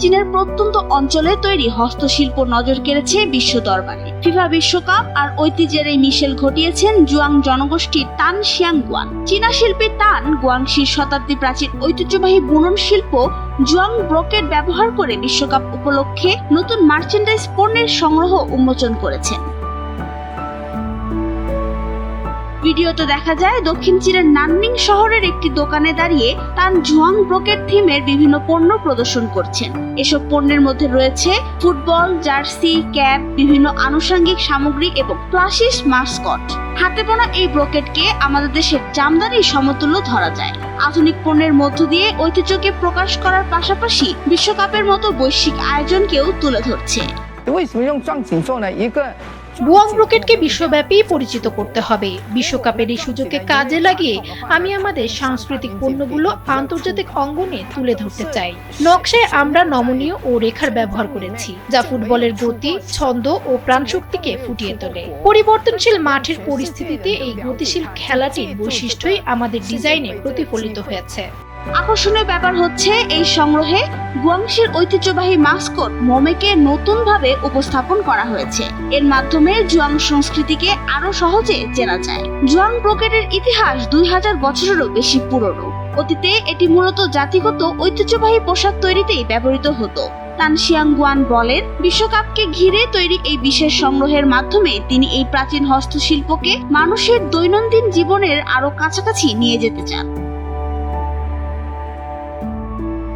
চীনের প্রত্যন্ত অঞ্চলে তৈরি হস্তশিল্প নজর কেড়েছে বিশ্ব দরবারে। ফিফা বিশ্বকাপ আর ঐতিহ্যের এই মিশেল ঘটিয়েছেন জুয়াং জনগোষ্ঠীর তান শিয়াং গুয়ান। চীনা শিল্পী তান গুয়াংশির শতাব্দী প্রাচীন ঐতিহ্যবাহী বুনন শিল্প জুয়াং ব্রোকেড ব্যবহার করে বিশ্বকাপ উপলক্ষে নতুন মার্চেন্ডাইজ পণ্যের সংগ্রহ উন্মোচন করেছেন। ভিডিওতে দেখা যায় দক্ষিণ চীনের নাননিং শহরের একটি দোকানে দাঁড়িয়ে তান জুয়াং ব্রোকেড থিমের বিভিন্ন পণ্য প্রদর্শন করছেন। এসব পণ্যের মধ্যে রয়েছে ফুটবল জার্সি, ক্যাপ, বিভিন্ন আনুষঙ্গিক সামগ্রী এবং প্লাশিস মাস্কট। হাতে বোনা এই ব্রোকেডকে আমাদের দেশের জামদানির সমতুল্য ধরা যায়। আধুনিক পণ্যের মধ্য দিয়ে ঐতিহ্যকে প্রকাশ করার পাশাপাশি বিশ্বকাপের মতো বৈশ্বিক আয়োজনকেও তুলে ধরছে। গুয়াং ব্রোকেডকে বিশ্বব্যাপী পরিচিত করতে হবে। বিশ্বকাপের এই সুযোগকে কাজে লাগিয়ে আমি আমাদের সাংস্কৃতিক পণ্যগুলো আন্তর্জাতিক অঙ্গনে তুলে ধরতে চাই। নকশায় আমরা নমনীয় ও রেখার ব্যবহার করেছি, যা ফুটবলের গতি, ছন্দ ও প্রাণশক্তিকে ফুটিয়ে তোলে। পরিবর্তনশীল মাঠের পরিস্থিতিতে এই গতিশীল খেলাটির বৈশিষ্ট্যই আমাদের ডিজাইনে প্রতিফলিত হয়েছে। আকর্ষণীয় ব্যাপার হচ্ছে এই সংগ্রহে গুয়াংশির ঐতিহ্যবাহী মাস্কট মোমেকে নতুনভাবে উপস্থাপন করা হয়েছে। এর মাধ্যমে জুয়াং সংস্কৃতিকে আরো সহজে চেনা যায়। জুয়াং ব্রোকেডের ইতিহাস 2000 বছরেরও বেশি পুরনো। অতীতে এটি মূলত জাতিগত ঐতিহ্যবাহী পোশাক তৈরিতেই ব্যবহৃত হতো। তান শিয়াং গুয়ান বলেন, বিশ্বকাপকে ঘিরে তৈরি এই বিশেষ সংগ্রহের মাধ্যমে তিনি এই প্রাচীন হস্তশিল্পকে মানুষের দৈনন্দিন জীবনের আরো কাছাকাছি নিয়ে যেতে চান।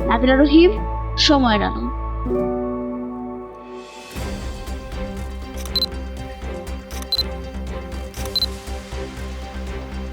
নাবিলা রহিম, সময়ের আলো।